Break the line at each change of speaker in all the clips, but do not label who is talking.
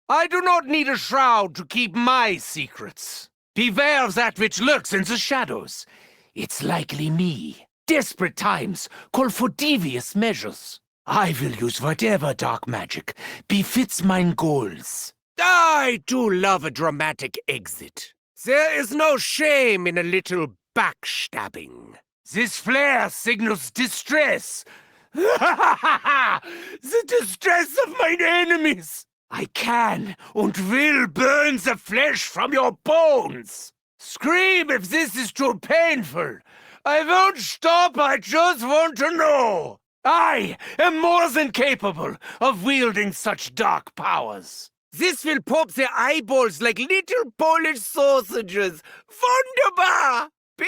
I do not need a shroud to keep my secrets. Beware of that which lurks in the shadows. It's likely me. Desperate times call for devious measures. I will use whatever dark magic befits mine goals. I do love a dramatic exit. There is no shame in a little backstabbing. This flare signals distress. The distress of mine enemies. I can and will burn the flesh from your bones. Scream if this is too painful. I won't stop, I just want to know. I am more than capable of wielding such dark powers. This will pop their eyeballs like little Polish sausages. Wunderbar! Be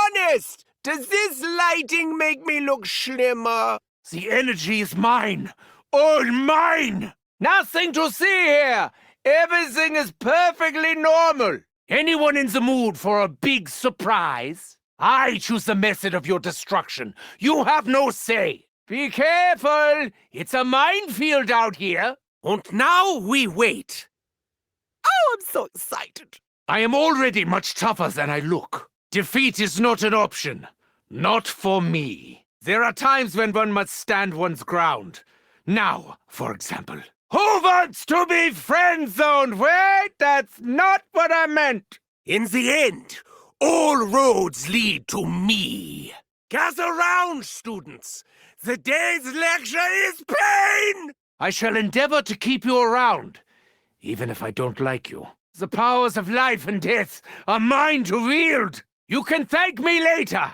honest! Does this lighting make me look slimmer? The energy is mine. All mine! Nothing to see here! Everything is perfectly normal. Anyone in the mood for a big surprise? I choose the method of your destruction. You have no say. Be careful! It's a minefield out here. And now we wait. Oh, I'm so excited. I am already much tougher than I look. Defeat is not an option. Not for me. There are times when one must stand one's ground. Now, for example. Who wants to be friend-zoned? Wait, that's not what I meant. In the end, all roads lead to me. Gather round, students. The day's lecture is pain! I shall endeavor to keep you around, even if I don't like you. The powers of life and death are mine to wield. You can thank me later.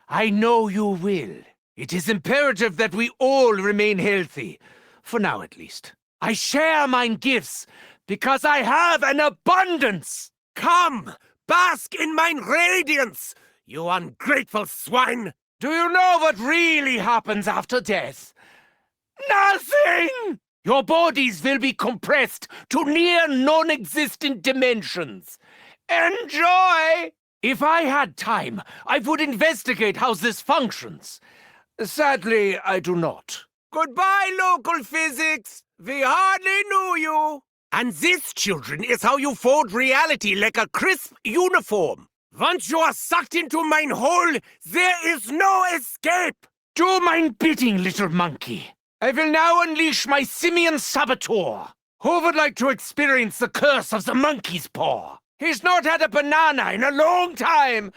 I know you will. It is imperative that we all remain healthy, for now at least. I share mine gifts because I have an abundance. Come, bask in mine radiance, you ungrateful swine. Do you know what really happens after death? Nothing! Your bodies will be compressed to near non-existent dimensions. Enjoy! If I had time, I would investigate how this functions. Sadly, I do not. Goodbye, local physics. We hardly knew you. And this, children, is how you fold reality like a crisp uniform. Once you are sucked into mine hole, there is no escape. Do mine bidding, little monkey. I will now unleash my simian saboteur. Who would like to experience the curse of the monkey's paw? He's not had a banana in a long time.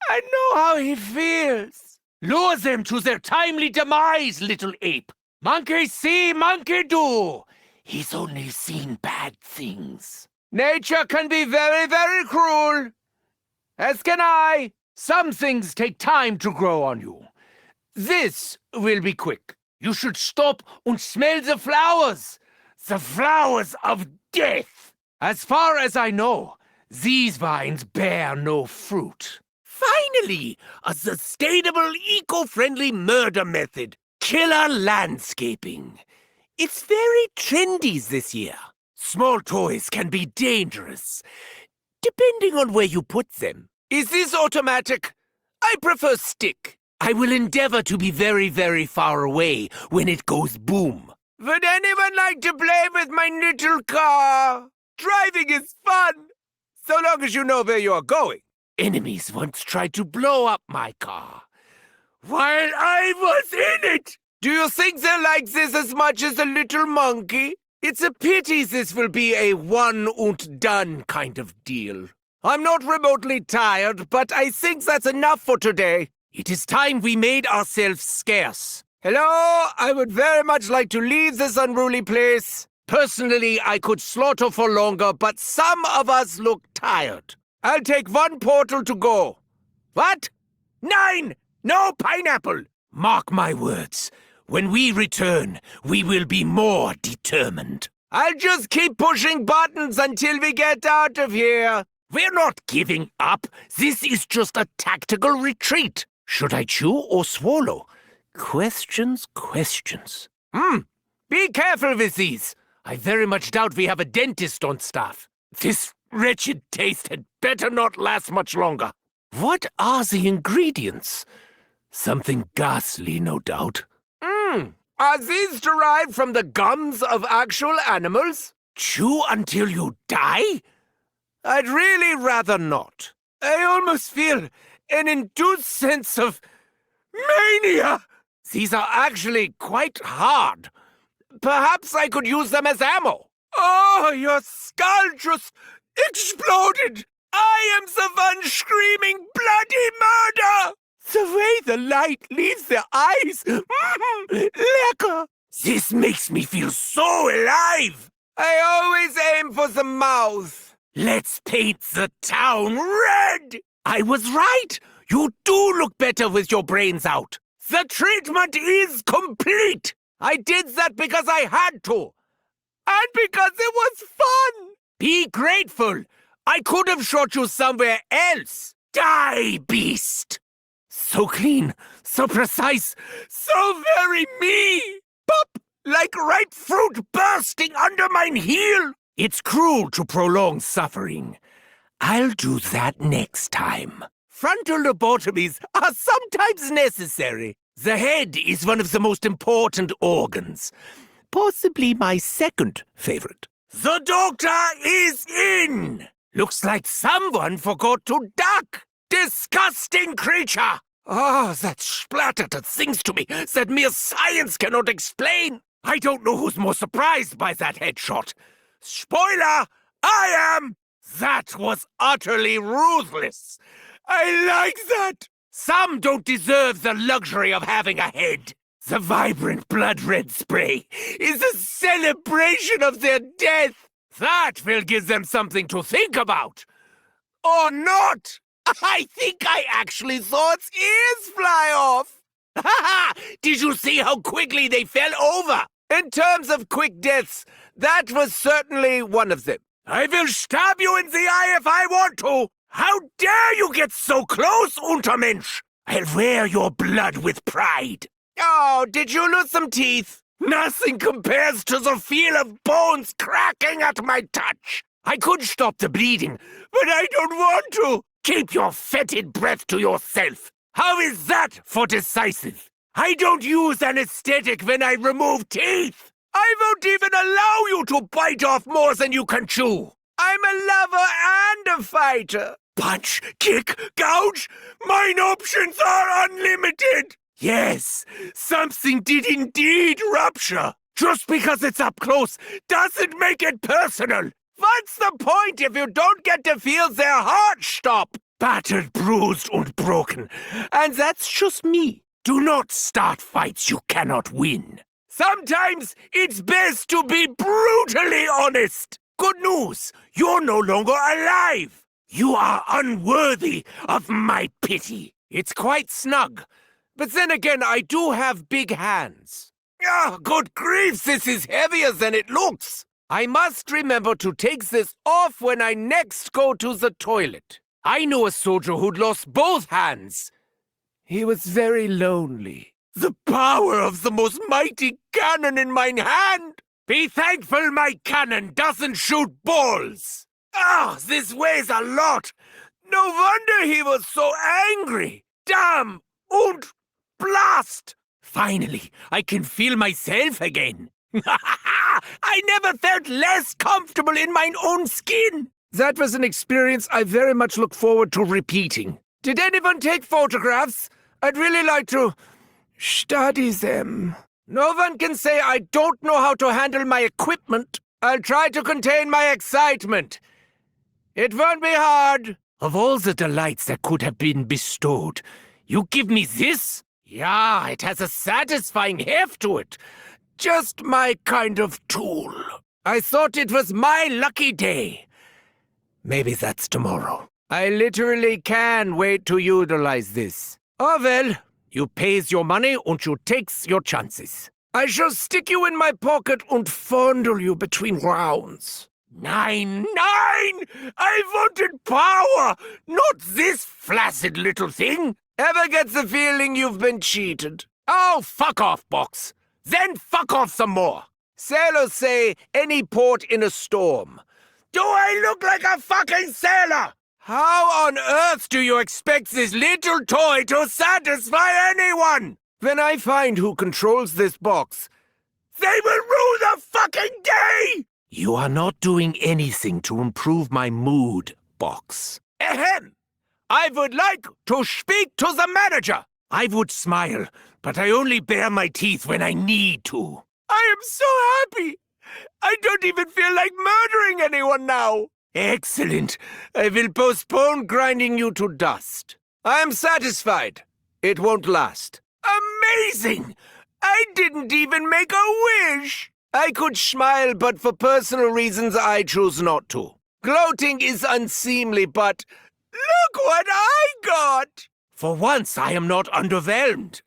I know how he feels. Lure them to their timely demise, little ape. Monkey see, monkey do. He's only seen bad things. Nature can be very, very cruel. As can I. Some things take time to grow on you. This will be quick. You should stop and smell the flowers. The flowers of death. As far as I know, these vines bear no fruit. Finally, a sustainable, eco-friendly murder method. Killer landscaping. It's very trendy this year. Small toys can be dangerous, depending on where you put them. Is this automatic? I prefer stick. I will endeavor to be very, very far away when it goes boom. Would anyone like to play with my little car? Driving is fun, so long as you know where you are going. Enemies once tried to blow up my car while I was in it. Do you think they like this as much as the little monkey? It's a pity this will be a one and done kind of deal. I'm not remotely tired, but I think that's enough for today. It is time we made ourselves scarce. Hello, I would very much like to leave this unruly place. Personally, I could slaughter for longer, but some of us look tired. I'll take one portal to go. What? 9! No pineapple! Mark my words. When we return, we will be more determined. I'll just keep pushing buttons until we get out of here. We're not giving up. This is just a tactical retreat. Should I chew or swallow? Questions, questions. Be careful with these. I very much doubt we have a dentist on staff. This wretched taste had better not last much longer. What are the ingredients? Something ghastly, no doubt. Are these derived from the gums of actual animals? Chew until you die? I'd really rather not. I almost feel an induced sense of mania. These are actually quite hard. Perhaps I could use them as ammo. Oh, your skull just exploded! I am the one screaming bloody murder! The way the light leaves their eyes! Lecker! This makes me feel so alive! I always aim for the mouth. Let's paint the town red! I was right! You do look better with your brains out. The treatment is complete! I did that because I had to. And because it was fun! Be grateful! I could have shot you somewhere else! Die, beast! So clean, so precise, so very me! Pop! Like ripe fruit bursting under mine heel! It's cruel to prolong suffering. I'll do that next time. Frontal lobotomies are sometimes necessary. The head is one of the most important organs. Possibly my second favorite. The doctor is in! Looks like someone forgot to duck! Disgusting creature! Oh, that splattered things to me that mere science cannot explain! I don't know who's more surprised by that headshot. Spoiler! I am! That was utterly ruthless! I like that! Some don't deserve the luxury of having a head. The vibrant blood-red spray is a celebration of their death. That will give them something to think about. Or not! I think I actually saw its ears fly off. Did you see how quickly they fell over? In terms of quick deaths, that was certainly one of them. I will stab you in the eye if I want to. How dare you get so close, Untermensch? I'll wear your blood with pride. Oh, did you lose some teeth? Nothing compares to the feel of bones cracking at my touch. I could stop the bleeding, but I don't want to. Keep your fetid breath to yourself. How is that for decisive? I don't use anesthetic when I remove teeth. I won't even allow you to bite off more than you can chew. I'm a lover and a fighter. Punch, kick, gouge. Mine options are unlimited. Yes, something did indeed rupture. Just because it's up close doesn't make it personal. What's the point if you don't get to feel their heart stop? Battered, bruised, and broken. And that's just me. Do not start fights you cannot win. Sometimes it's best to be brutally honest. Good news, you're no longer alive. You are unworthy of my pity. It's quite snug. But then again, I do have big hands. Ah, good grief, this is heavier than it looks. I must remember to take this off when I next go to the toilet. I know a soldier who'd lost both hands. He was very lonely. The power of the most mighty cannon in mine hand! Be thankful my cannon doesn't shoot balls! Ah, this weighs a lot! No wonder he was so angry! Damn und blast! Finally, I can feel myself again. I never felt less comfortable in mine own skin! That was an experience I very much look forward to repeating. Did anyone take photographs? I'd really like to study them. No one can say I don't know how to handle my equipment. I'll try to contain my excitement. It won't be hard. Of all the delights that could have been bestowed, you give me this? Yeah, it has a satisfying heft to it. Just my kind of tool. I thought it was my lucky day. Maybe that's tomorrow. I literally can wait to utilize this. Oh well, you pays your money and you takes your chances. I shall stick you in my pocket and fondle you between rounds. Nine! I wanted power, not this flaccid little thing. Ever get the feeling you've been cheated? Oh, fuck off, Box. Then fuck off some more. Sailors say any port in a storm. Do I look like a fucking sailor? How on earth do you expect this little toy to satisfy anyone? When I find who controls this box, they will rue the fucking day! You are not doing anything to improve my mood, Box. Ahem! I would like to speak to the manager! I would smile, but I only bare my teeth when I need to. I am so happy! I don't even feel like murdering anyone now! Excellent. I will postpone grinding you to dust. I am satisfied. It won't last. Amazing! I didn't even make a wish! I could smile, but for personal reasons I choose not to. Gloating is unseemly, but look what I got! For once I am not underwhelmed.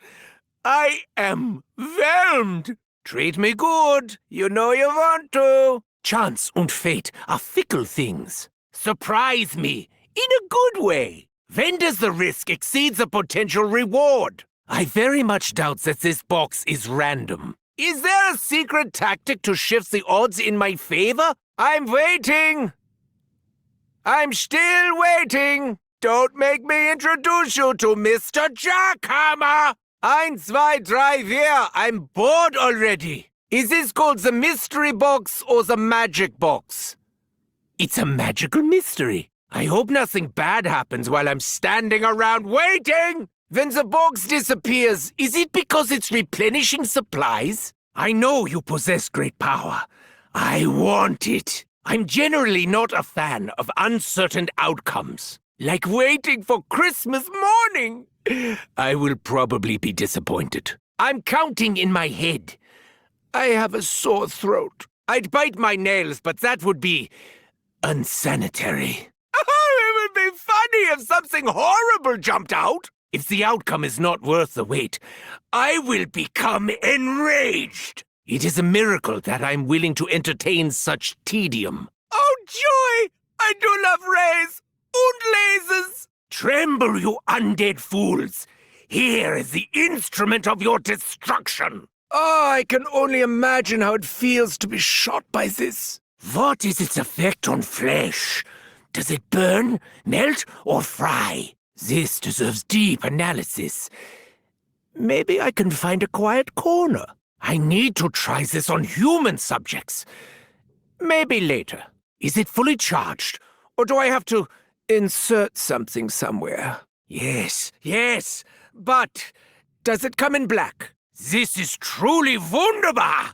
I am whelmed. Treat me good. You know you want to. Chance and fate are fickle things. Surprise me, in a good way. When does the risk exceed the potential reward? I very much doubt that this box is random. Is there a secret tactic to shift the odds in my favor? I'm waiting. I'm still waiting. Don't make me introduce you to Mr. Jackhammer. 1, 2, 3, 4. I'm bored already. Is this called the mystery box or the magic box? It's a magical mystery. I hope nothing bad happens while I'm standing around waiting. When the box disappears, is it because it's replenishing supplies? I know you possess great power. I want it. I'm generally not a fan of uncertain outcomes. Like waiting for Christmas morning. I will probably be disappointed. I'm counting in my head. I have a sore throat. I'd bite my nails, but that would be unsanitary. It would be funny if something horrible jumped out. If the outcome is not worth the wait, I will become enraged. It is a miracle that I'm willing to entertain such tedium. Oh, joy! I do love rays and lasers. Tremble, you undead fools. Here is the instrument of your destruction. Oh, I can only imagine how it feels to be shot by this. What is its effect on flesh? Does it burn, melt, or fry? This deserves deep analysis. Maybe I can find a quiet corner. I need to try this on human subjects. Maybe later. Is it fully charged, or do I have to insert something somewhere? Yes, but does it come in black? This is truly wunderbar!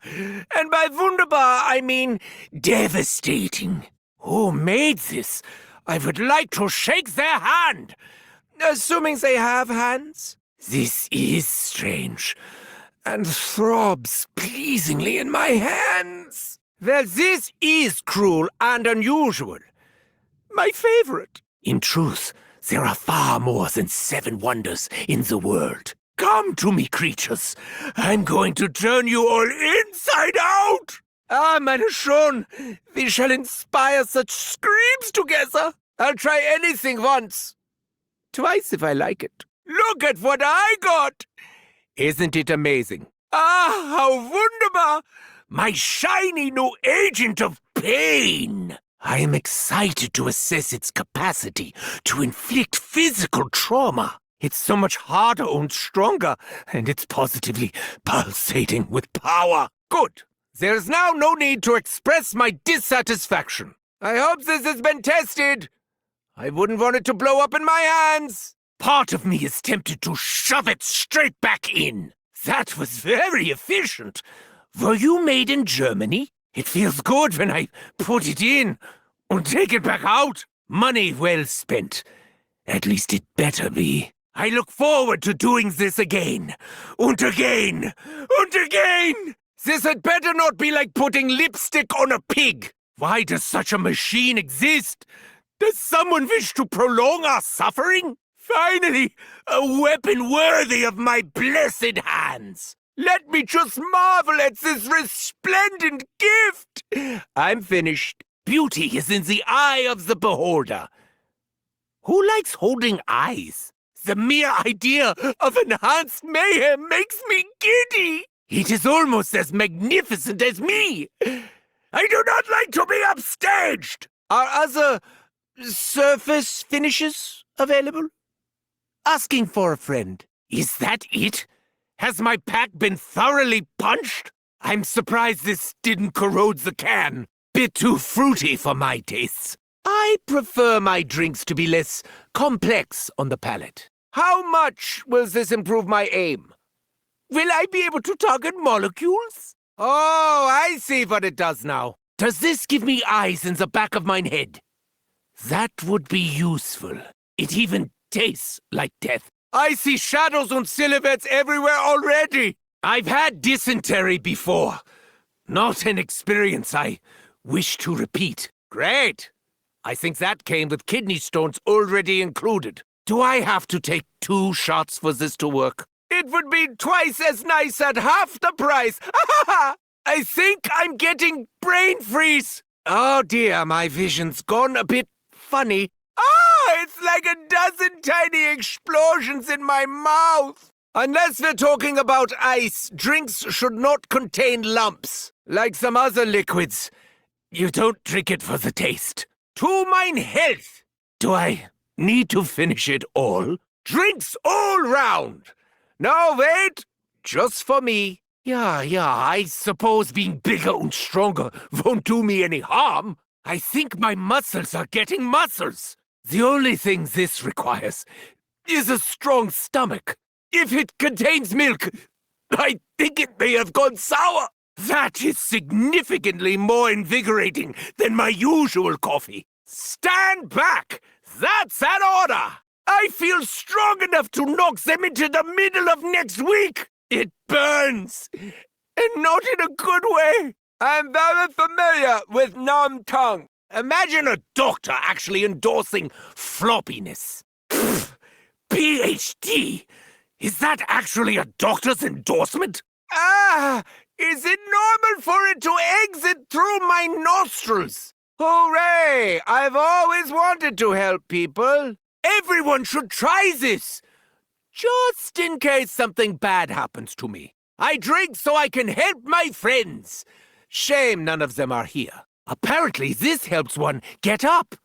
And by wunderbar, I mean devastating. Who made this? I would like to shake their hand. Assuming they have hands? This is strange, and throbs pleasingly in my hands. Well, this is cruel and unusual. My favorite. In truth, there are far more than 7 wonders in the world. Come to me, creatures. I'm going to turn you all inside out. Ah, meine schon. We shall inspire such screams together. I'll try anything once. Twice if I like it. Look at what I got! Isn't it amazing? Ah, how wunderbar! My shiny new agent of pain! I am excited to assess its capacity to inflict physical trauma. It's so much harder and stronger, and it's positively pulsating with power. Good. There's now no need to express my dissatisfaction. I hope this has been tested. I wouldn't want it to blow up in my hands. Part of me is tempted to shove it straight back in. That was very efficient. Were you made in Germany? It feels good when I put it in and take it back out. Money well spent. At least it better be. I look forward to doing this again. And again. And again. This had better not be like putting lipstick on a pig. Why does such a machine exist? Does someone wish to prolong our suffering? Finally, a weapon worthy of my blessed hands. Let me just marvel at this resplendent gift. I'm finished. Beauty is in the eye of the beholder. Who likes holding eyes? The mere idea of enhanced mayhem makes me giddy. It is almost as magnificent as me. I do not like to be upstaged. Are other surface finishes available? Asking for a friend. Is that it? Has my pack been thoroughly punched? I'm surprised this didn't corrode the can. bit too fruity for my tastes. I prefer my drinks to be less complex on the palate. How much will this improve my aim? Will I be able to target molecules? Oh, I see what it does now. Does this give me eyes in the back of my head? That would be useful. It even tastes like death. I see shadows and silhouettes everywhere already. I've had dysentery before. Not an experience I wish to repeat. Great. I think that came with kidney stones already included. Do I have to take 2 shots for this to work? It would be twice as nice at half the price. I think I'm getting brain freeze. Oh dear, my vision's gone a bit funny. It's like a dozen tiny explosions in my mouth. Unless we're talking about ice, drinks should not contain lumps. Like some other liquids. You don't drink it for the taste. To mine health. Do I need to finish it all? Drinks all round. No, wait. Just for me. Yeah, I suppose being bigger and stronger won't do me any harm. I think my muscles are getting muscles. The only thing this requires is a strong stomach. If it contains milk, I think it may have gone sour. That is significantly more invigorating than my usual coffee. Stand back! That's an order! I feel strong enough to knock them into the middle of next week! It burns! And not in a good way! I'm very familiar with numb tongue. Imagine a doctor actually endorsing floppiness. Pfft, PhD! Is that actually a doctor's endorsement? Is it normal for it to exit through my nostrils? Hooray! I've always wanted to help people. Everyone should try this. Just in case something bad happens to me. I drink so I can help my friends. Shame none of them are here. Apparently this helps one get up.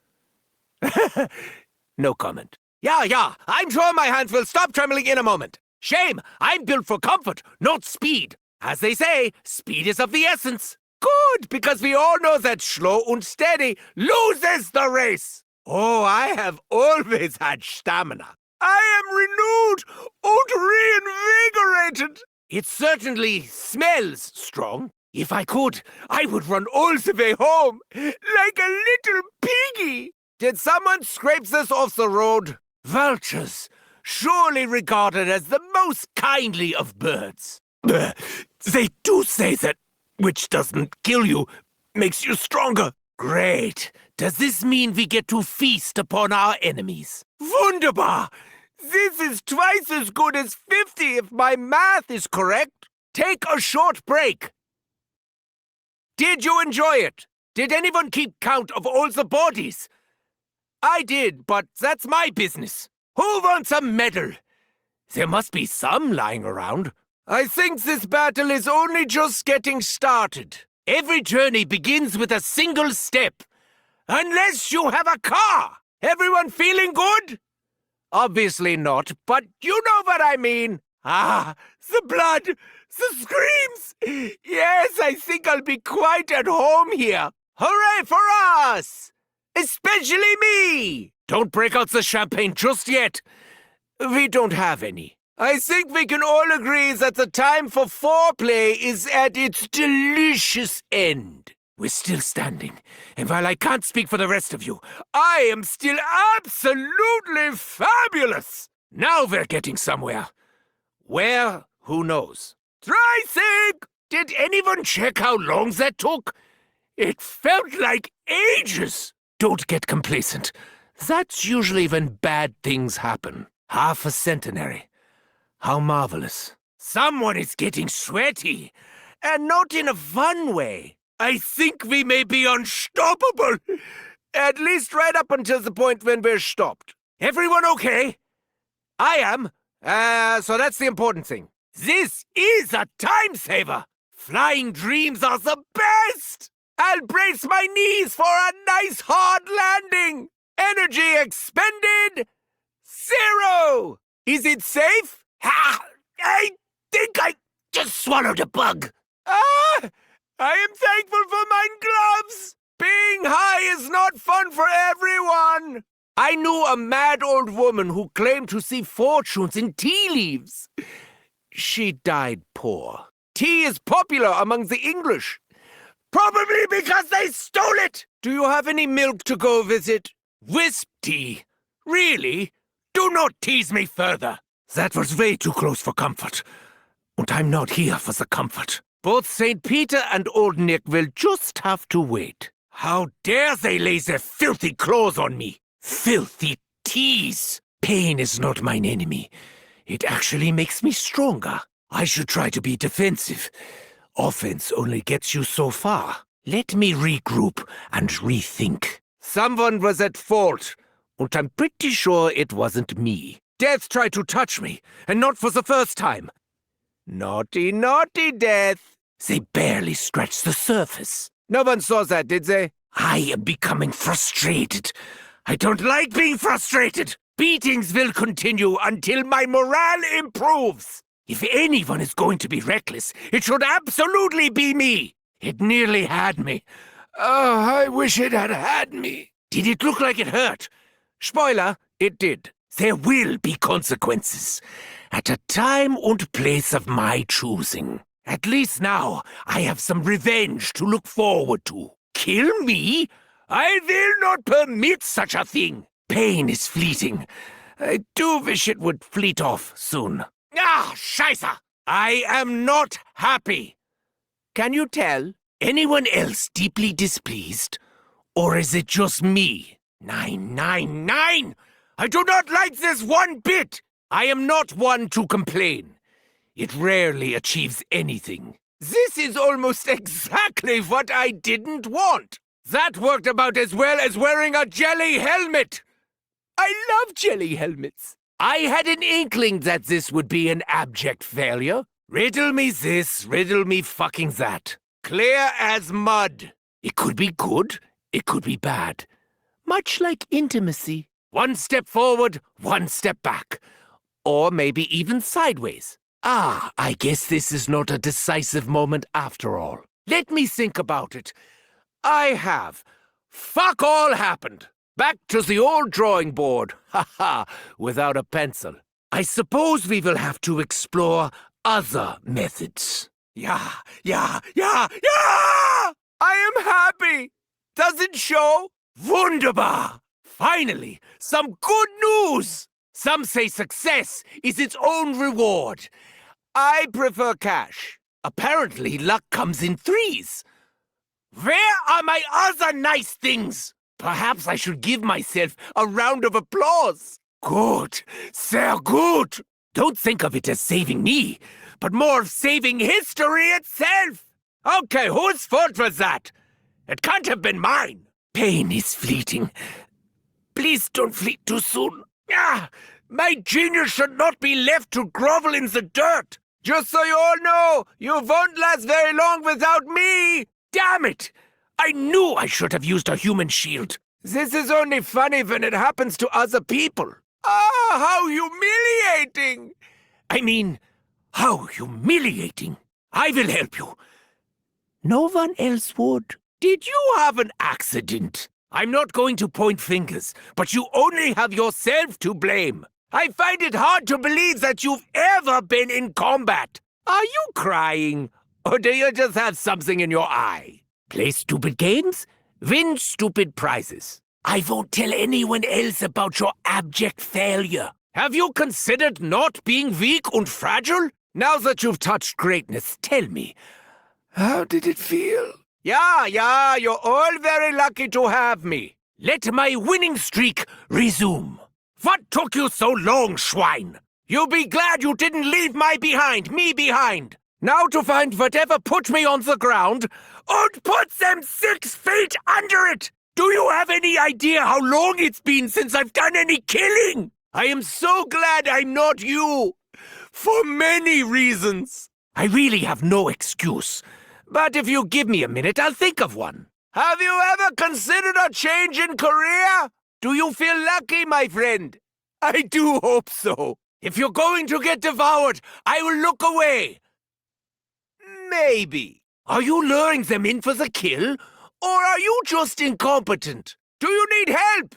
No comment. Yeah, I'm sure my hands will stop trembling in a moment. Shame, I'm built for comfort, not speed. As they say, speed is of the essence. Good, because we all know that slow and steady loses the race. Oh, I have always had stamina. I am renewed and reinvigorated. It certainly smells strong. If I could, I would run all the way home, like a little piggy. Did someone scrape this off the road? Vultures, surely regarded as the most kindly of birds. They do say that which doesn't kill you makes you stronger. Great. Does this mean we get to feast upon our enemies? Wunderbar! This is twice as good as 50 if my math is correct. Take a short break. Did you enjoy it? Did anyone keep count of all the bodies? I did, but that's my business. Who wants a medal? There must be some lying around. I think this battle is only just getting started. Every journey begins with a single step. Unless you have a car. Everyone feeling good? Obviously not, but you know what I mean. The blood, the screams. Yes, I think I'll be quite at home here. Hooray for us! Especially me! Don't break out the champagne just yet. We don't have any. I think we can all agree that the time for foreplay is at its delicious end. We're still standing, and while I can't speak for the rest of you, I am still absolutely fabulous! Now we're getting somewhere. Where? Who knows? Thrice! Did anyone check how long that took? It felt like ages! Don't get complacent. That's usually when bad things happen. Half a centenary. How marvelous. Someone is getting sweaty, and not in a fun way. I think we may be unstoppable. At least right up until the point when we're stopped. Everyone okay? I am. So that's the important thing. This is a time saver. Flying dreams are the best. I'll brace my knees for a nice hard landing. Energy expended. 0. Is it safe? I think I just swallowed a bug. I am thankful for my gloves! Being high is not fun for everyone! I knew a mad old woman who claimed to see fortunes in tea leaves. She died poor. Tea is popular among the English. Probably because they stole it! Do you have any milk to go visit? Wisp tea? Really? Do not tease me further. That was way too close for comfort. And I'm not here for the comfort. Both St. Peter and Old Nick will just have to wait. How dare they lay their filthy claws on me? Filthy tease! Pain is not mine enemy. It actually makes me stronger. I should try to be defensive. Offense only gets you so far. Let me regroup and rethink. Someone was at fault, and I'm pretty sure it wasn't me. Death tried to touch me, and not for the first time. Naughty, naughty Death. They barely scratched the surface. No one saw that, did they? I am becoming frustrated. I don't like being frustrated. Beatings will continue until my morale improves. If anyone is going to be reckless, it should absolutely be me. It nearly had me. Oh, I wish it had had me. Did it look like it hurt? Spoiler, it did. There will be consequences. At a time and place of my choosing. At least now, I have some revenge to look forward to. Kill me? I will not permit such a thing. Pain is fleeting. I do wish it would fleet off soon. Ah, Scheiße! I am not happy. Can you tell? Anyone else deeply displeased? Or is it just me? Nine! I do not like this one bit! I am not one to complain. It rarely achieves anything. This is almost exactly what I didn't want. That worked about as well as wearing a jelly helmet. I love jelly helmets. I had an inkling that this would be an abject failure. Riddle me this, riddle me fucking that. Clear as mud. It could be good, it could be bad. Much like intimacy. One step forward, one step back. Or maybe even sideways. Ah, I guess this is not a decisive moment after all. Let me think about it. I have. Fuck all happened. Back to the old drawing board. Ha, without a pencil. I suppose we will have to explore other methods. Yeah! I am happy! Does it show? Wunderbar! Finally, some good news! Some say success is its own reward. I prefer cash. Apparently, luck comes in threes. Where are my other nice things? Perhaps I should give myself a round of applause. Good. Sehr gut. Don't think of it as saving me, but more of saving history itself. Okay, whose fault was that? It can't have been mine. Pain is fleeting. Please don't fleet too soon. Ah, my genius should not be left to grovel in the dirt. Just so you all know, you won't last very long without me. Damn it! I knew I should have used a human shield. This is only funny when it happens to other people. Ah, how humiliating! I mean, how humiliating. I will help you. No one else would. Did you have an accident? I'm not going to point fingers, but you only have yourself to blame. I find it hard to believe that you've ever been in combat. Are you crying? Or do you just have something in your eye? Play stupid games? Win stupid prizes. I won't tell anyone else about your abject failure. Have you considered not being weak and fragile? Now that you've touched greatness, tell me, how did it feel? Yeah, you're all very lucky to have me. Let my winning streak resume. What took you so long, Schwein? You'll be glad you didn't leave me behind. Now to find whatever put me on the ground, and put them 6 feet under it! Do you have any idea how long it's been since I've done any killing? I am so glad I'm not you. For many reasons. I really have no excuse. But if you give me a minute, I'll think of one. Have you ever considered a change in career? Do you feel lucky, my friend? I do hope so. If you're going to get devoured, I will look away. Maybe. Are you luring them in for the kill, or are you just incompetent? Do you need help?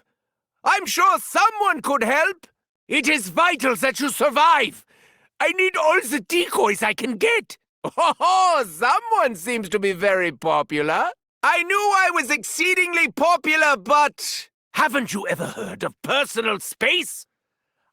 I'm sure someone could help. It is vital that you survive. I need all the decoys I can get. Oh, someone seems to be very popular. I knew I was exceedingly popular, but... Haven't you ever heard of personal space?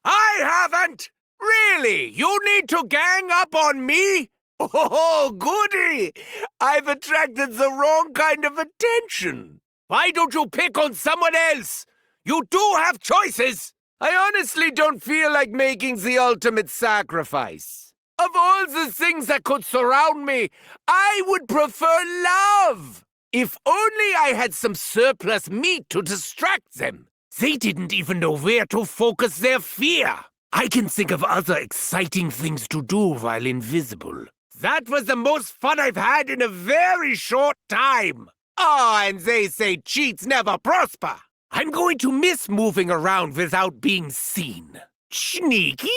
I haven't! Really? You need to gang up on me? Oh, goody! I've attracted the wrong kind of attention. Why don't you pick on someone else? You do have choices. I honestly don't feel like making the ultimate sacrifice. Of all the things that could surround me, I would prefer love. If only I had some surplus meat to distract them. They didn't even know where to focus their fear. I can think of other exciting things to do while invisible. That was the most fun I've had in a very short time. Oh, and they say cheats never prosper. I'm going to miss moving around without being seen. Sneaky?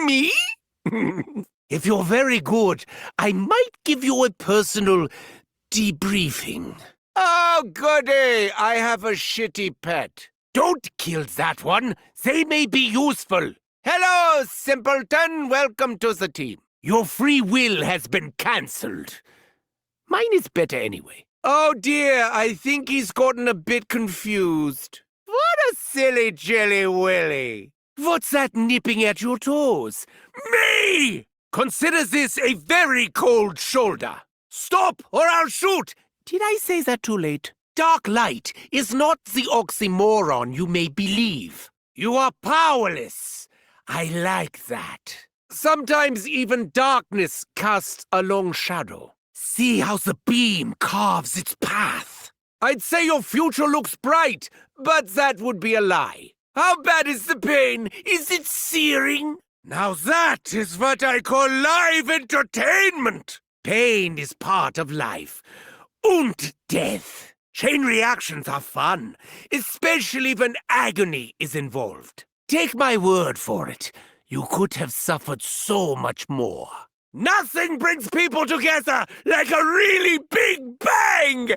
Me? If you're very good, I might give you a personal debriefing. Oh, goody! I have a shitty pet. Don't kill that one. They may be useful. Hello, simpleton. Welcome to the team. Your free will has been cancelled. Mine is better anyway. Oh dear, I think he's gotten a bit confused. What a silly Jelly Willy. What's that nipping at your toes? Me! Consider this a very cold shoulder. Stop or I'll shoot! Did I say that too late? Dark light is not the oxymoron you may believe. You are powerless. I like that. Sometimes even darkness casts a long shadow. See how the beam carves its path. I'd say your future looks bright, but that would be a lie. How bad is the pain? Is it searing? Now that is what I call live entertainment. Pain is part of life. And death. Chain reactions are fun, especially when agony is involved. Take my word for it. You could have suffered so much more. Nothing brings people together like a really big bang,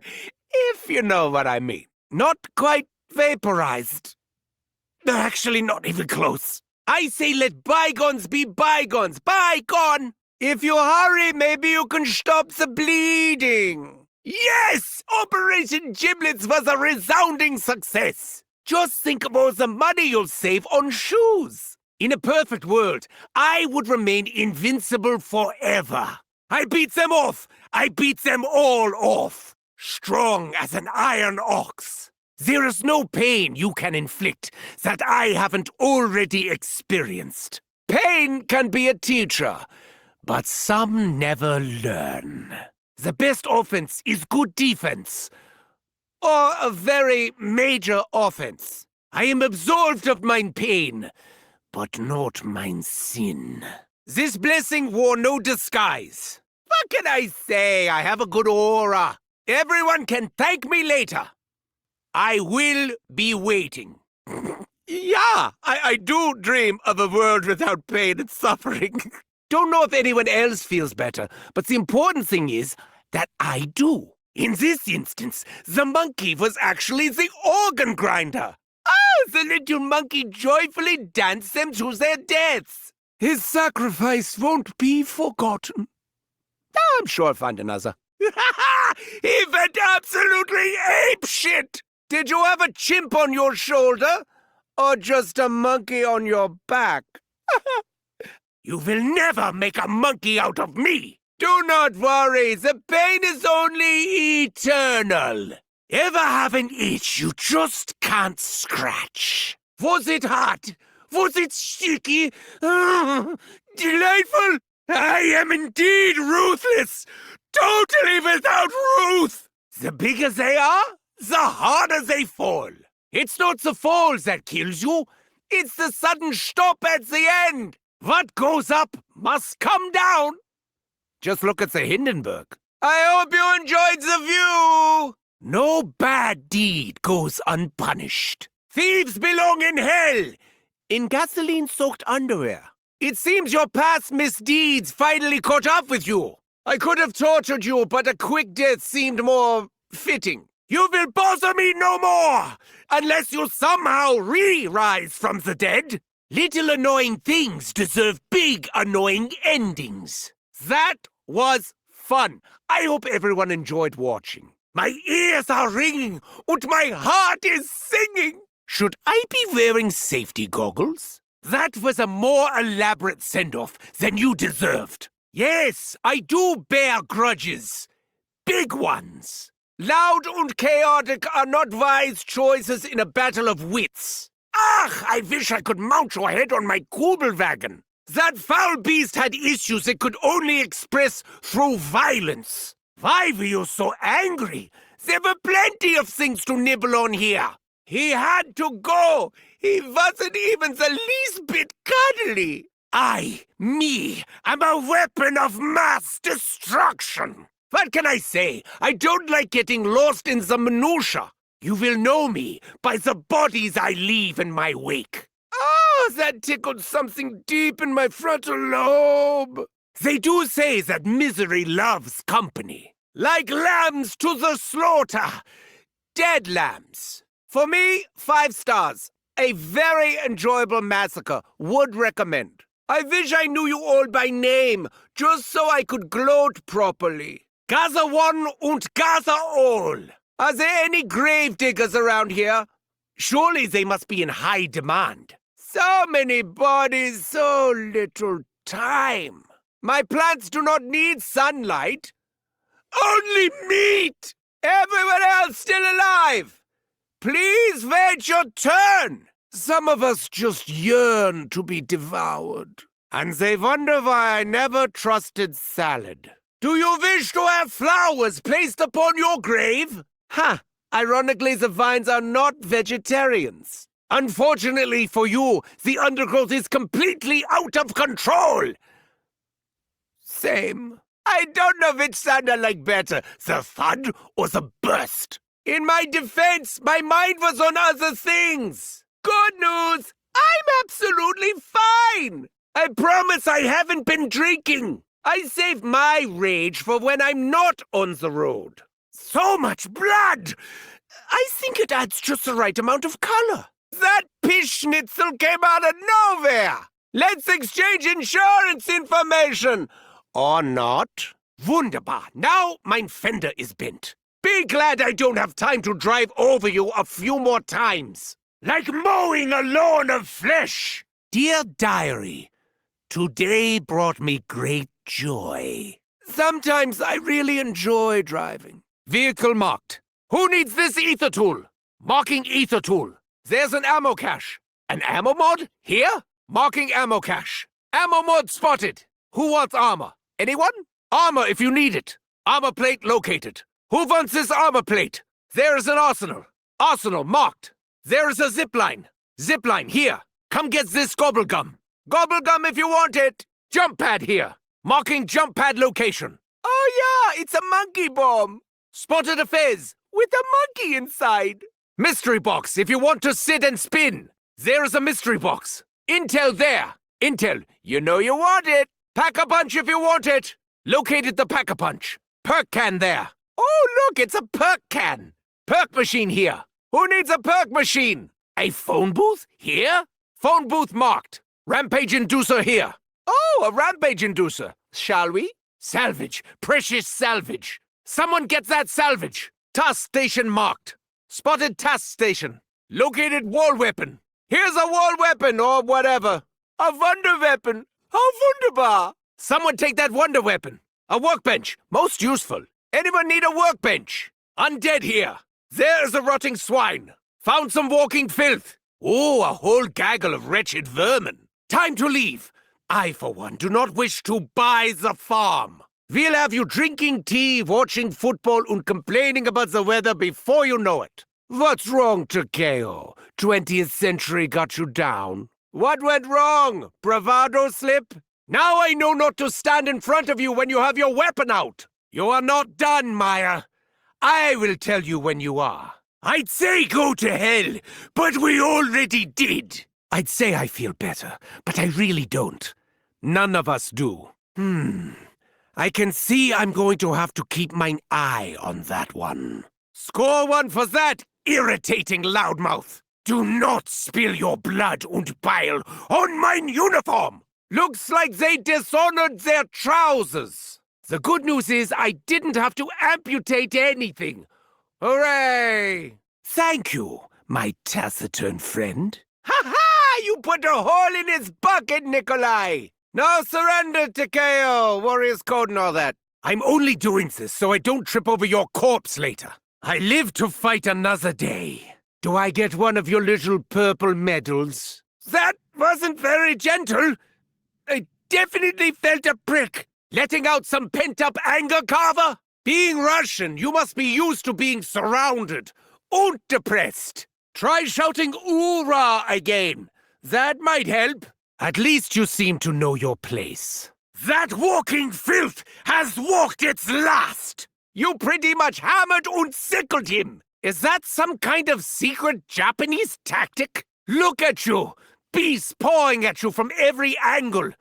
if you know what I mean. Not quite vaporized. Actually, not even close. I say let bygones be bygones. Bygone! If you hurry, maybe you can stop the bleeding. Yes! Operation Giblets was a resounding success. Just think of all the money you'll save on shoes. In a perfect world, I would remain invincible forever. I beat them off. I beat them all off. Strong as an iron ox. There is no pain you can inflict that I haven't already experienced. Pain can be a teacher, but some never learn. The best offense is good defense, or a very major offense. I am absolved of mine pain, but not mine sin. This blessing wore no disguise. What can I say? I have a good aura. Everyone can thank me later. I will be waiting. Yeah, I do dream of a world without pain and suffering. Don't know if anyone else feels better, but the important thing is that I do. In this instance, the monkey was actually the organ grinder. Oh, the little monkey joyfully danced them to their deaths. His sacrifice won't be forgotten. I'm sure I'll find another. He went absolutely apeshit! Did you have a chimp on your shoulder? Or just a monkey on your back? You will never make a monkey out of me! Do not worry, the pain is only eternal. Ever have an itch you just can't scratch? Was it hot? Was it sticky? Delightful! I am indeed ruthless! Totally without ruth! The bigger they are, the harder they fall. It's not the fall that kills you. It's the sudden stop at the end. What goes up must come down. Just look at the Hindenburg. I hope you enjoyed the view. No bad deed goes unpunished. Thieves belong in hell, in gasoline-soaked underwear. It seems your past misdeeds finally caught up with you. I could have tortured you, but a quick death seemed more fitting. You will bother me no more, unless you somehow re-rise from the dead. Little annoying things deserve big annoying endings. That was fun. I hope everyone enjoyed watching. My ears are ringing, and my heart is singing. Should I be wearing safety goggles? That was a more elaborate send-off than you deserved. Yes, I do bear grudges. Big ones. Loud and chaotic are not wise choices in a battle of wits. Ach, I wish I could mount your head on my Kugelwagen. That foul beast had issues it could only express through violence. Why were you so angry? There were plenty of things to nibble on here. He had to go. He wasn't even the least bit cuddly. Me, am a weapon of mass destruction. What can I say? I don't like getting lost in the minutiae. You will know me by the bodies I leave in my wake. Oh, that tickled something deep in my frontal lobe. They do say that misery loves company. Like lambs to the slaughter. Dead lambs. For me, 5 stars. A very enjoyable massacre. Would recommend. I wish I knew you all by name, just so I could gloat properly. Gather one and gather all. Are there any grave diggers around here? Surely they must be in high demand. So many bodies, so little time. My plants do not need sunlight. Only meat! Everyone else still alive! Please wait your turn! Some of us just yearn to be devoured. And they wonder why I never trusted salad. Do you wish to have flowers placed upon your grave? Ha! Ironically, the vines are not vegetarians. Unfortunately for you, the undergrowth is completely out of control. Same. I don't know which sounded like better, the thud or the burst. In my defense, my mind was on other things. Good news! I'm absolutely fine! I promise I haven't been drinking. I save my rage for when I'm not on the road. So much blood! I think it adds just the right amount of color. That pish schnitzel came out of nowhere! Let's exchange insurance information! Or not? Wunderbar. Now mein fender is bent. Be glad I don't have time to drive over you a few more times. Like mowing a lawn of flesh. Dear Diary, today brought me great joy. Sometimes I really enjoy driving. Vehicle marked. Who needs this ether tool? Marking ether tool. There's an ammo cache. An ammo mod? Here? Marking ammo cache. Ammo mod spotted. Who wants armor? Anyone? Armor if you need it. Armor plate located. Who wants this armor plate? There is an arsenal. Arsenal marked. There is a zipline. Zipline here. Come get this gobblegum. Gobblegum if you want it. Jump pad here. Marking jump pad location. Oh yeah, it's a monkey bomb. Spotted a fez with a monkey inside. Mystery box if you want to sit and spin. There is a mystery box. Intel there. Intel, you know you want it. Pack-a-punch if you want it. Located the pack-a-punch. Perk can there. Oh, look, it's a perk can. Perk machine here. Who needs a perk machine? A phone booth? Here? Phone booth marked. Rampage inducer here. Oh, a rampage inducer. Shall we? Salvage. Precious salvage. Someone get that salvage. Task station marked. Spotted task station. Located wall weapon. Here's a wall weapon or whatever. A wonder weapon. How wunderbar. Someone take that wonder weapon. A workbench. Most useful. Anyone need a workbench? Undead here. There's a rotting swine. Found some walking filth. Oh, a whole gaggle of wretched vermin. Time to leave. I, for one, do not wish to buy the farm. We'll have you drinking tea, watching football, and complaining about the weather before you know it. What's wrong, Takeo? 20th century got you down. What went wrong? Bravado slip? Now I know not to stand in front of you when you have your weapon out. You are not done, Maya. I will tell you when you are. I'd say go to hell, but we already did. I'd say I feel better, but I really don't. None of us do. I can see I'm going to have to keep my eye on that one. Score one for that, irritating loudmouth. Do not spill your blood and bile on mine uniform. Looks like they dishonored their trousers. The good news is I didn't have to amputate anything. Hooray! Thank you, my taciturn friend. Ha-ha! You put a hole in his bucket, Nikolai! No surrender, Takeo! Warrior's code and all that. I'm only doing this so I don't trip over your corpse later. I live to fight another day. Do I get one of your little purple medals? That wasn't very gentle. I definitely felt a prick. Letting out some pent-up anger, Carver? Being Russian, you must be used to being surrounded and depressed. Try shouting "Oorah" again. That might help. At least you seem to know your place. That walking filth has walked its last! You pretty much hammered and sickled him! Is that some kind of secret Japanese tactic? Look at you! Beasts pawing at you from every angle!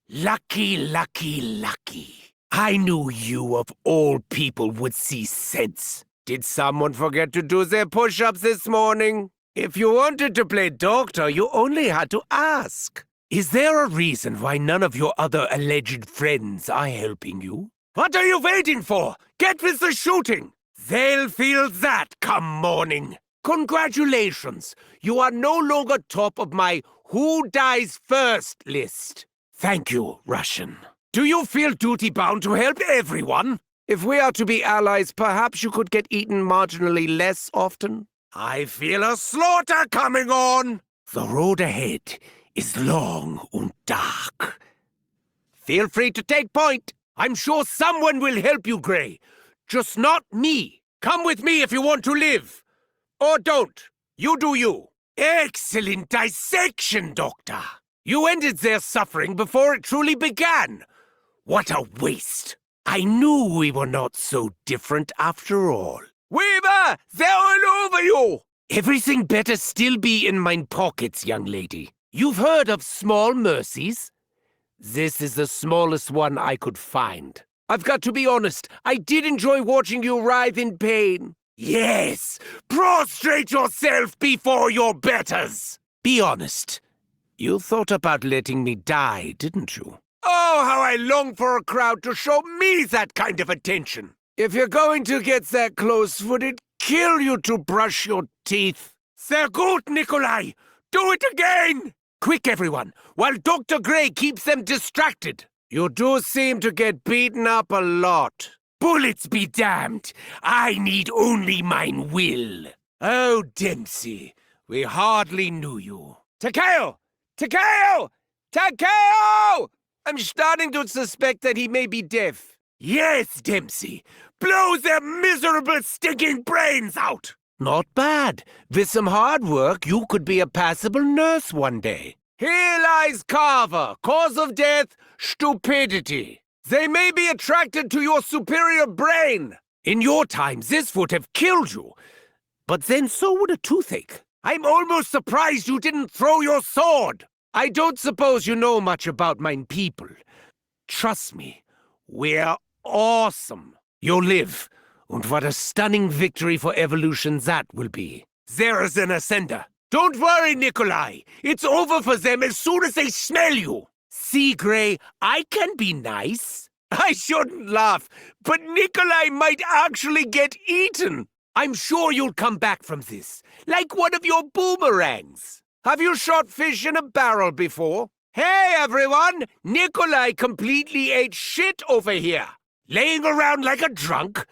Lucky, lucky, lucky. I knew you of all people would see sense. Did someone forget to do their push-ups this morning? If you wanted to play doctor, you only had to ask. Is there a reason why none of your other alleged friends are helping you? What are you waiting for? Get with the shooting! They'll feel that come morning. Congratulations! You are no longer top of my who dies first list. Thank you, Russian. Do you feel duty-bound to help everyone? If we are to be allies, perhaps you could get eaten marginally less often? I feel a slaughter coming on! The road ahead is long and dark. Feel free to take point. I'm sure someone will help you, Gray. Just not me. Come with me if you want to live. Or don't. You do you. Excellent dissection, Doctor. You ended their suffering before it truly began. What a waste. I knew we were not so different after all. Weaver, they're all over you! Everything better still be in mine pockets, young lady. You've heard of small mercies? This is the smallest one I could find. I've got to be honest, I did enjoy watching you writhe in pain. Yes! Prostrate yourself before your betters! Be honest. You thought about letting me die, didn't you? Oh, how I long for a crowd to show me that kind of attention! If you're going to get that close, would it kill you to brush your teeth? Sehr gut, Nikolai! Do it again! Quick, everyone, while Dr. Gray keeps them distracted. You do seem to get beaten up a lot. Bullets be damned! I need only mine will. Oh, Dempsey, we hardly knew you. Takeo! Takeo! Takeo! I'm starting to suspect that he may be deaf. Yes, Dempsey. Blow their miserable, stinking brains out! Not bad. With some hard work, you could be a passable nurse one day. Here lies Carver. Cause of death, stupidity. They may be attracted to your superior brain. In your times, this would have killed you. But then so would a toothache. I'm almost surprised you didn't throw your sword. I don't suppose you know much about mine people. Trust me, we're awesome. You'll live, and what a stunning victory for evolution that will be. There is an ascender. Don't worry, Nikolai. It's over for them as soon as they smell you. See, Gray, I can be nice. I shouldn't laugh, but Nikolai might actually get eaten. I'm sure you'll come back from this, like one of your boomerangs. Have you shot fish in a barrel before? Hey, everyone! Nikolai completely ate shit over here. Laying around like a drunk?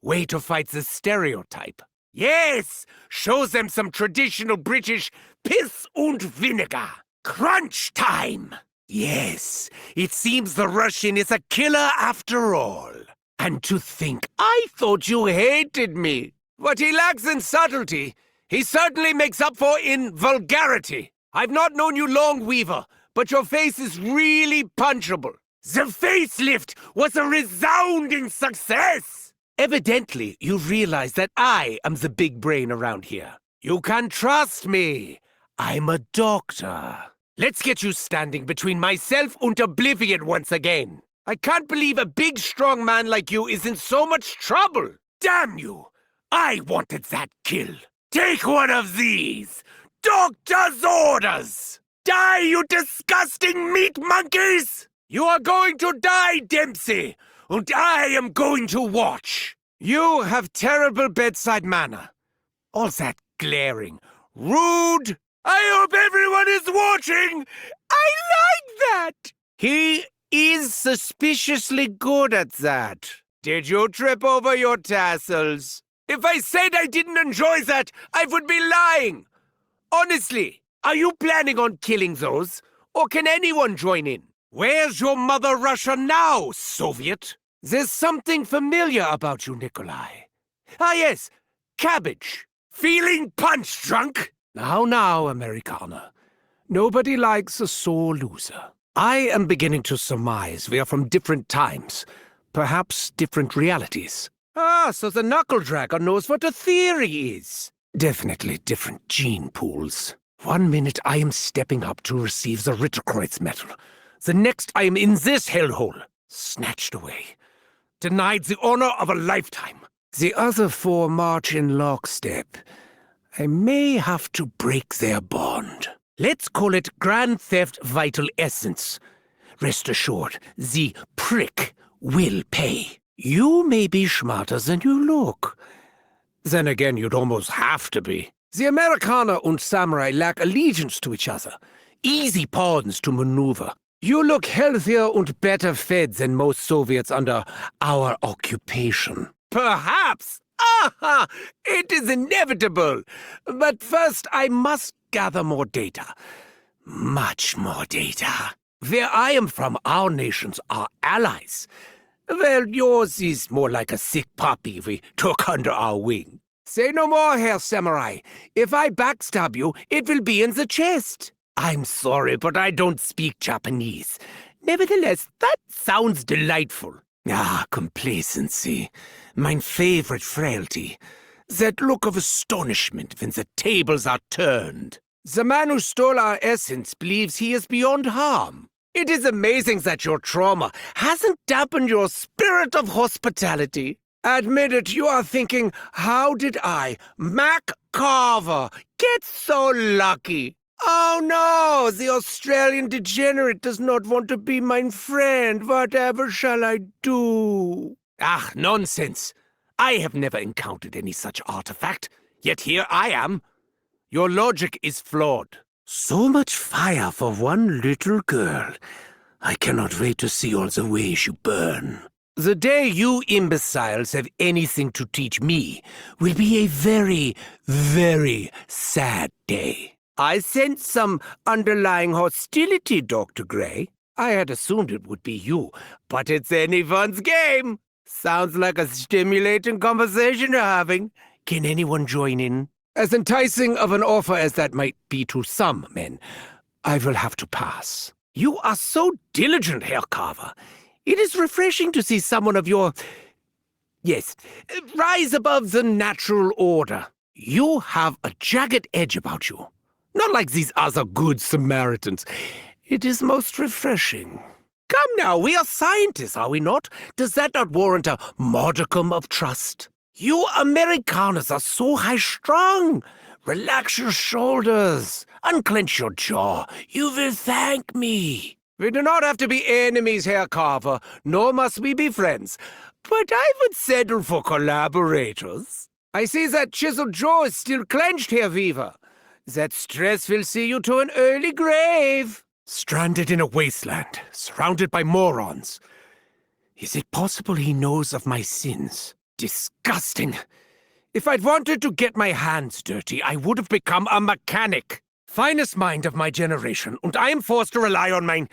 Way to fight the stereotype. Yes! Shows them some traditional British piss und vinegar. Crunch time! Yes, it seems the Russian is a killer after all. And to think I thought you hated me. What he lacks in subtlety, he certainly makes up for in vulgarity. I've not known you long, Weaver, but your face is really punchable. The facelift was a resounding success! Evidently, you realize that I am the big brain around here. You can trust me. I'm a doctor. Let's get you standing between myself and oblivion once again. I can't believe a big, strong man like you is in so much trouble. Damn you! I wanted that kill. Take one of these. Doctor's orders! Die, you disgusting meat monkeys! You are going to die, Dempsey, and I am going to watch. You have terrible bedside manner. All that glaring. Rude! I hope everyone is watching! I like that! He is suspiciously good at that. Did you trip over your tassels? If I said I didn't enjoy that, I would be lying. Honestly, are you planning on killing those? Or can anyone join in? Where's your mother Russia now, Soviet? There's something familiar about you, Nikolai. Ah, yes, cabbage. Feeling punch-drunk? Now, Americana. Nobody likes a sore loser. I am beginning to surmise we are from different times. Perhaps different realities. Ah, so the knuckle-dragger knows what a theory is. Definitely different gene pools. 1 minute I am stepping up to receive the Ritterkreuz medal. The next I am in this hellhole. Snatched away. Denied the honor of a lifetime. The other 4 march in lockstep. I may have to break their bond. Let's call it Grand Theft Vital Essence. Rest assured, the prick will pay. You may be smarter than you look. Then again, you'd almost have to be. The Amerikaner and Samurai lack allegiance to each other. Easy pawns to maneuver. You look healthier and better fed than most Soviets under our occupation. Perhaps. Aha! It is inevitable. But first I must gather more data. Much more data. Where I am from, our nations are allies. Well, yours is more like a sick puppy we took under our wing. Say no more, Herr Samurai. If I backstab you, it will be in the chest. I'm sorry, but I don't speak Japanese. Nevertheless, that sounds delightful. Ah, complacency. My favorite frailty. That look of astonishment when the tables are turned. The man who stole our essence believes he is beyond harm. It is amazing that your trauma hasn't dampened your spirit of hospitality. Admit it, you are thinking, how did I, Mac Carver, get so lucky? Oh no, the Australian degenerate does not want to be my friend. Whatever shall I do? Ah, nonsense. I have never encountered any such artifact, yet here I am. Your logic is flawed. So much fire for one little girl. I cannot wait to see all the ways you burn. The day you imbeciles have anything to teach me will be a very, very sad day. I sense some underlying hostility, Dr. Gray. I had assumed it would be you, but it's anyone's game. Sounds like a stimulating conversation you're having. Can anyone join in? As enticing of an offer as that might be to some men, I will have to pass. You are so diligent, Herr Carver. It is refreshing to see someone of your... yes, rise above the natural order. You have a jagged edge about you. Not like these other good Samaritans. It is most refreshing. Come now, we are scientists, are we not? Does that not warrant a modicum of trust? You Amerikaners are so high-strung. Relax your shoulders. Unclench your jaw. You will thank me. We do not have to be enemies, Herr Carver, nor must we be friends. But I would settle for collaborators. I see that chiseled jaw is still clenched, Herr Weaver. That stress will see you to an early grave. Stranded in a wasteland, surrounded by morons. Is it possible he knows of my sins? Disgusting. If I'd wanted to get my hands dirty, I would have become a mechanic. Finest mind of my generation, and I am forced to rely on my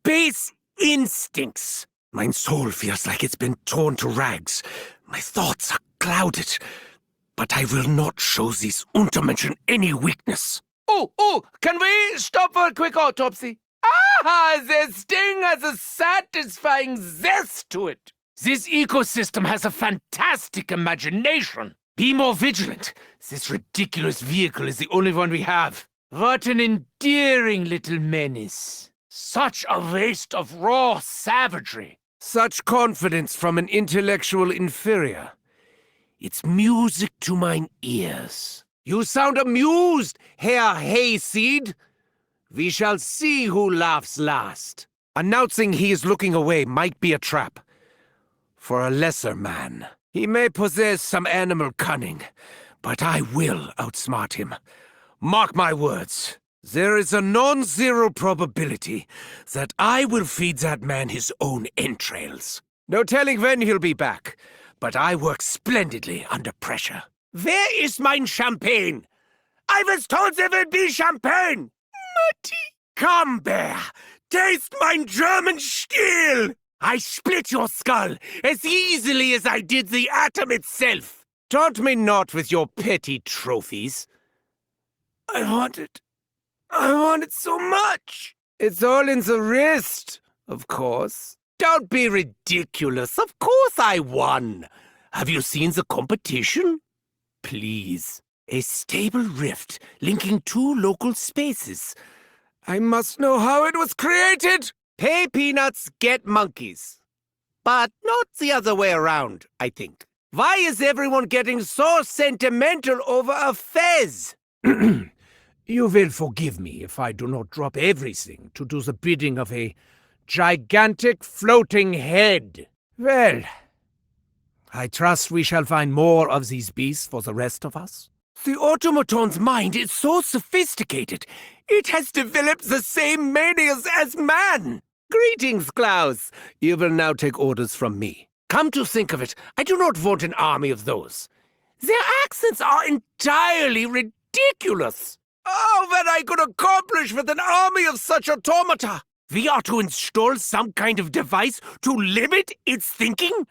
base instincts. My soul feels like it's been torn to rags. My thoughts are clouded. But I will not show these Untermenschen any weakness. Oh, can we stop for a quick autopsy? Ah, their sting has a satisfying zest to it. This ecosystem has a fantastic imagination. Be more vigilant. This ridiculous vehicle is the only one we have. What an endearing little menace. Such a waste of raw savagery. Such confidence from an intellectual inferior. It's music to mine ears. You sound amused, Herr Hayseed. We shall see who laughs last. Announcing he is looking away might be a trap. For a lesser man, he may possess some animal cunning, but I will outsmart him. Mark my words. There is a non-zero probability that I will feed that man his own entrails. No telling when he'll be back, but I work splendidly under pressure. Where is mein champagne? I was told there will be champagne! Mutti! Come, Bear! Taste mein German steel! I split your skull as easily as I did the atom itself! Taunt me not with your petty trophies. I want it so much! It's all in the wrist, of course. Don't be ridiculous. Of course I won. Have you seen the competition? Please. A stable rift linking two local spaces. I must know how it was created. Pay peanuts, get monkeys. But not the other way around, I think. Why is everyone getting so sentimental over a fez? You will forgive me if I do not drop everything to do the bidding of a gigantic floating head. Well, I trust we shall find more of these beasts for the rest of us. The automaton's mind is so sophisticated, it has developed the same manias as man. Greetings, Klaus. You will now take orders from me. Come to think of it, I do not want an army of those. Their accents are entirely ridiculous. Oh, that I could accomplish with an army of such automata! We are to install some kind of device to limit its thinking?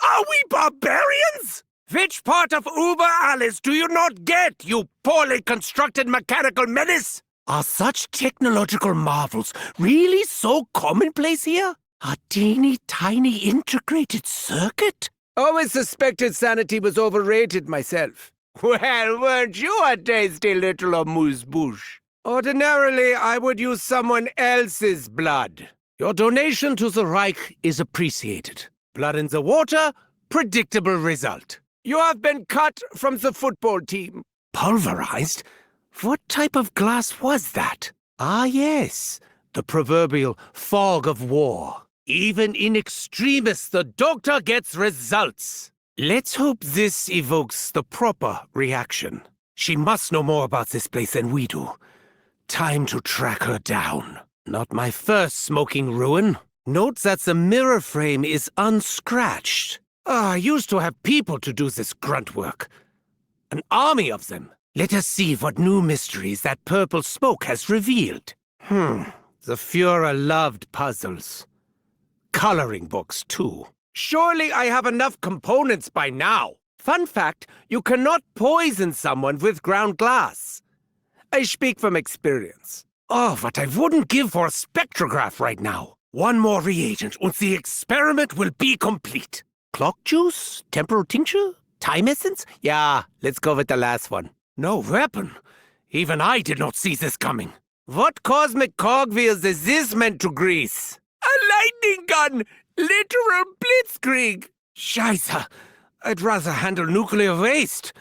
Are we barbarians? Which part of Uber Alice do you not get, you poorly constructed mechanical menace? Are such technological marvels really so commonplace here? A teeny tiny integrated circuit? Always suspected sanity was overrated myself. Well, weren't you a tasty little amuse-bouche? Ordinarily, I would use someone else's blood. Your donation to the Reich is appreciated. Blood in the water, predictable result. You have been cut from the football team. Pulverized? What type of glass was that? Ah, yes, the proverbial fog of war. Even in extremis, the doctor gets results. Let's hope this evokes the proper reaction. She must know more about this place than we do. Time to track her down. Not my first smoking ruin. Note that the mirror frame is unscratched. I used to have people to do this grunt work. An army of them. Let us see what new mysteries that purple smoke has revealed. The Führer loved puzzles. Coloring books, too. Surely I have enough components by now. Fun fact, you cannot poison someone with ground glass. I speak from experience. Oh, what I wouldn't give for a spectrograph right now. One more reagent and the experiment will be complete. Clock juice? Temporal tincture? Time essence? Yeah, let's go with the last one. No weapon. Even I did not see this coming. What cosmic cogwheels is this meant to grease? A lightning gun! Literal blitzkrieg! Scheiße! I'd rather handle nuclear waste.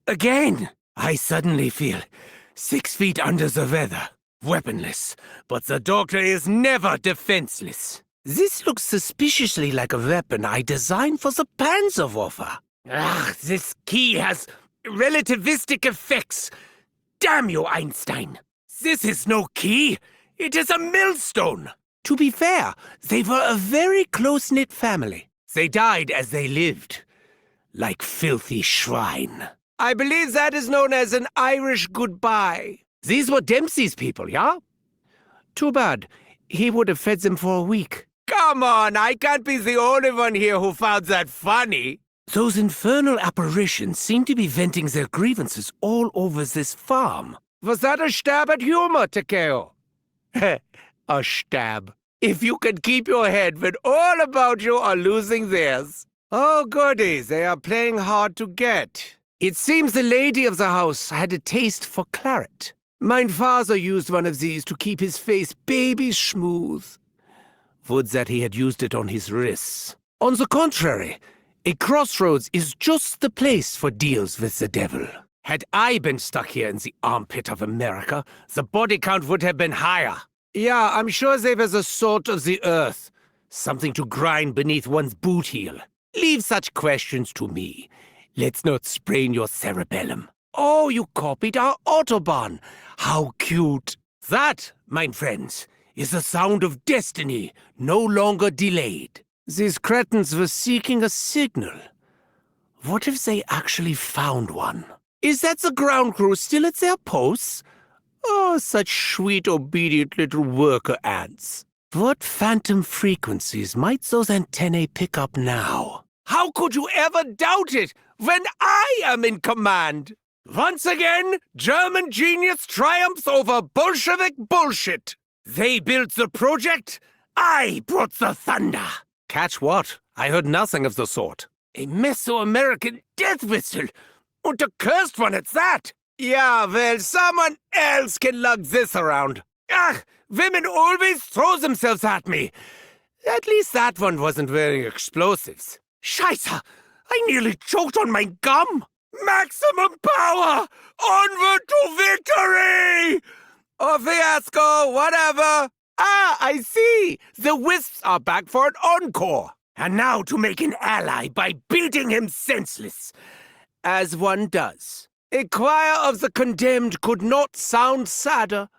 Again! I suddenly feel 6 feet under the weather. Weaponless. But the doctor is never defenseless. This looks suspiciously like a weapon I designed for the Panzerwaffe. Ugh, this key has relativistic effects. Damn you, Einstein! This is no key. It is a millstone. To be fair, they were a very close-knit family. They died as they lived, like filthy swine. I believe that is known as an Irish goodbye. These were Dempsey's people, yeah? Too bad. He would have fed them for a week. Come on, I can't be the only one here who found that funny. Those infernal apparitions seem to be venting their grievances all over this farm. Was that a stab at humor, Takeo? A stab. If you can keep your head when all about you are losing theirs. Oh, goodies, they are playing hard to get. It seems the lady of the house had a taste for claret. Mein father used one of these to keep his face baby smooth. Would that he had used it on his wrists. On the contrary, a crossroads is just the place for deals with the devil. Had I been stuck here in the armpit of America, the body count would have been higher. Yeah, I'm sure they were the salt of the earth. Something to grind beneath one's boot heel. Leave such questions to me. Let's not sprain your cerebellum. Oh, you copied our Autobahn. How cute. That, my friends, is the sound of destiny, no longer delayed. These cretins were seeking a signal. What if they actually found one? Is that the ground crew still at their posts? Oh, such sweet, obedient little worker ants. What phantom frequencies might those antennae pick up now? How could you ever doubt it when I am in command? Once again, German genius triumphs over Bolshevik bullshit. They built the project, I brought the thunder. Catch what? I heard nothing of the sort. A Mesoamerican death whistle. And a cursed one at that! Yeah, well, someone else can lug this around. Ah, women always throw themselves at me. At least that one wasn't wearing explosives. Scheiße! I nearly choked on my gum! Maximum power! Onward to victory! Or fiasco, whatever. Ah, I see! The Wisps are back for an encore. And now to make an ally by beating him senseless. As one does. A choir of the condemned could not sound sadder.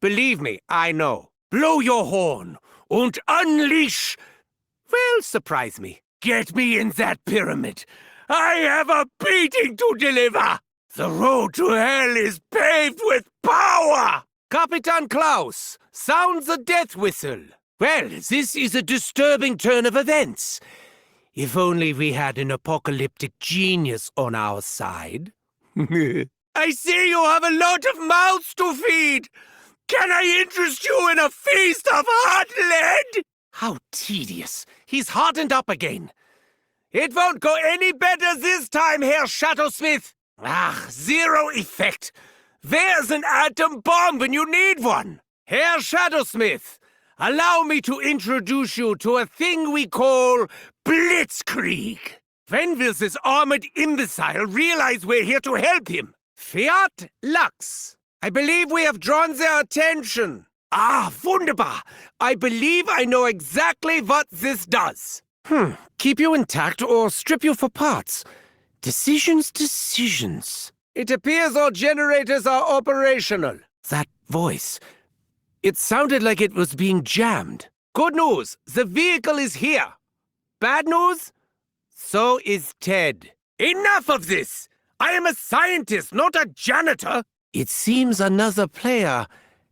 Believe me, I know. Blow your horn and unleash. Well, surprise me. Get me in that pyramid. I have a beating to deliver. The road to hell is paved with power. Capitan Klaus, sound the death whistle. Well, this is a disturbing turn of events. If only we had an apocalyptic genius on our side. I see you have a lot of mouths to feed. Can I interest you in a feast of hot lead? How tedious. He's hardened up again. It won't go any better this time, Herr Shadowsmith. Ah, zero effect. There's an atom bomb when you need one. Herr Shadowsmith, allow me to introduce you to a thing we call Blitzkrieg. When will this armored imbecile realize we're here to help him? Fiat Lux. I believe we have drawn their attention. Ah, wunderbar. I believe I know exactly what this does. Keep you intact or strip you for parts. Decisions. It appears all generators are operational. That voice. It sounded like it was being jammed. Good news, the vehicle is here. Bad news? So is Ted. Enough of this! I am a scientist, not a janitor! It seems another player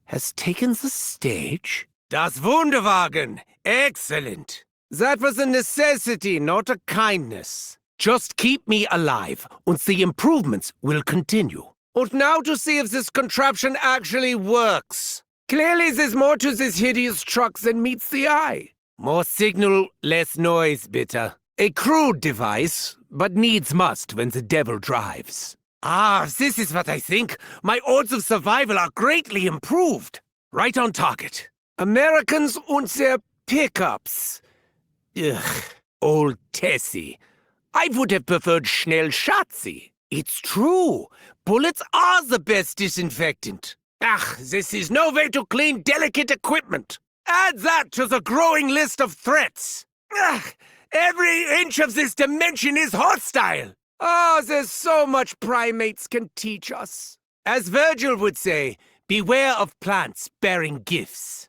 has taken the stage. Das Wunderwagen! Excellent! That was a necessity, not a kindness. Just keep me alive, and the improvements will continue. And now to see if this contraption actually works. Clearly there's more to this hideous truck than meets the eye. More signal, less noise, bitte. A crude device, but needs must when the devil drives. Ah, this is what I think. My odds of survival are greatly improved. Right on target. Americans und their pickups. Ugh, old Tessie. I would have preferred Schnell Schatzi. It's true. Bullets are the best disinfectant. Ach, this is no way to clean delicate equipment. Add that to the growing list of threats. Ugh, every inch of this dimension is hostile. Oh, there's so much primates can teach us. As Virgil would say, beware of plants bearing gifts.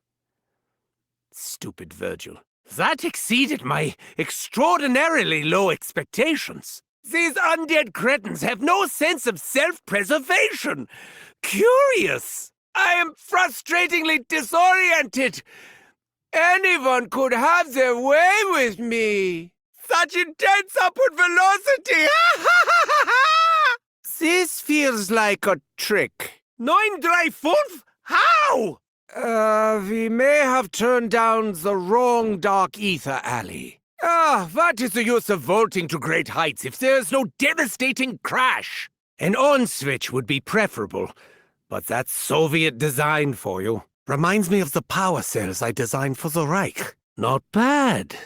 Stupid Virgil. That exceeded my extraordinarily low expectations. These undead cretins have no sense of self-preservation. Curious. I am frustratingly disoriented. Anyone could have their way with me. Such intense upward velocity! This feels like a trick. 9-3-5? How? We may have turned down the wrong dark ether alley. What is the use of vaulting to great heights if there's no devastating crash? An on switch would be preferable, but that's Soviet design for you. Reminds me of the power cells I designed for the Reich. Not bad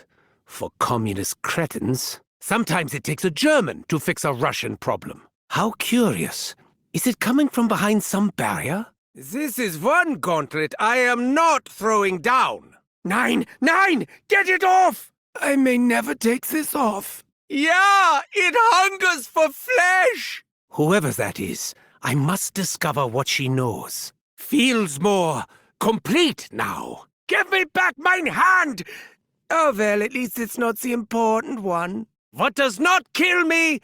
for communist cretins. Sometimes it takes a German to fix a Russian problem. How curious. Is it coming from behind some barrier? This is one gauntlet I am not throwing down. Nine! Get it off! I may never take this off. Yeah, it hungers for flesh! Whoever that is, I must discover what she knows. Feels more complete now. Give me back mine hand! Oh, well, at least it's not the important one. What does not kill me,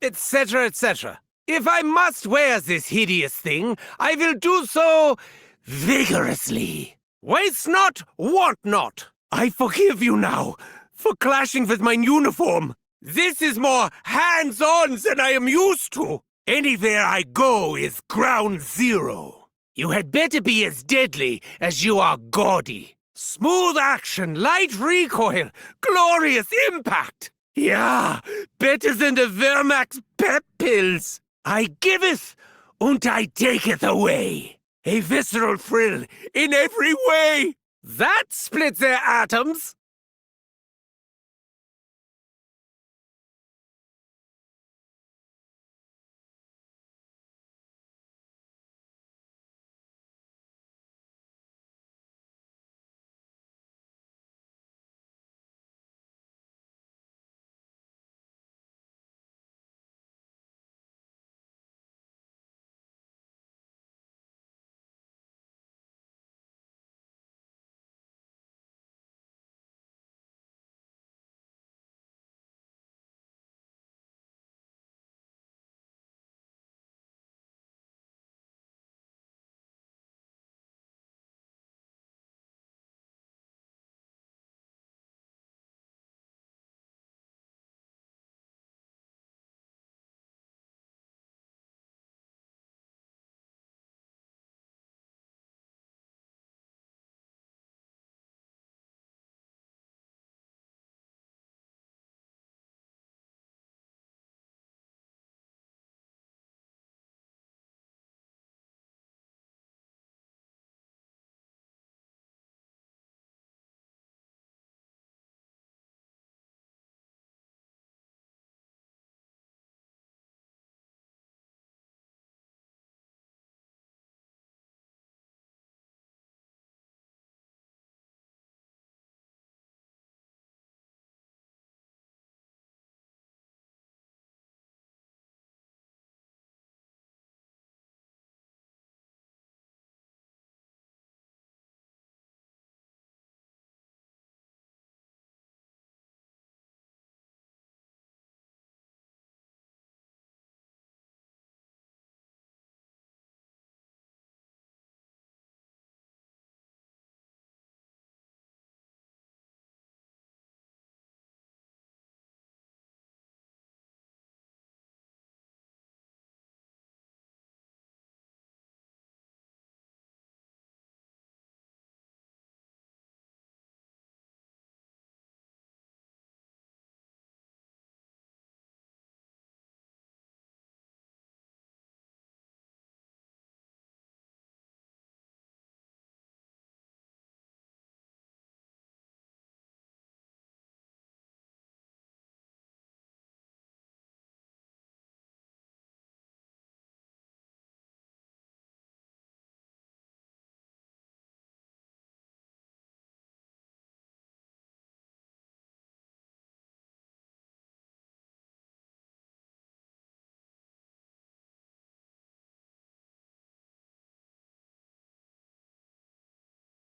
etc., etc. If I must wear this hideous thing, I will do so vigorously. Waste not, want not. I forgive you now for clashing with my uniform. This is more hands-on than I am used to. Anywhere I go is ground zero. You had better be as deadly as you are gaudy. Smooth action, light recoil, glorious impact. Yeah, better than the Wehrmacht's pep pills. I giveth, and I taketh away. A visceral thrill in every way. That split their atoms.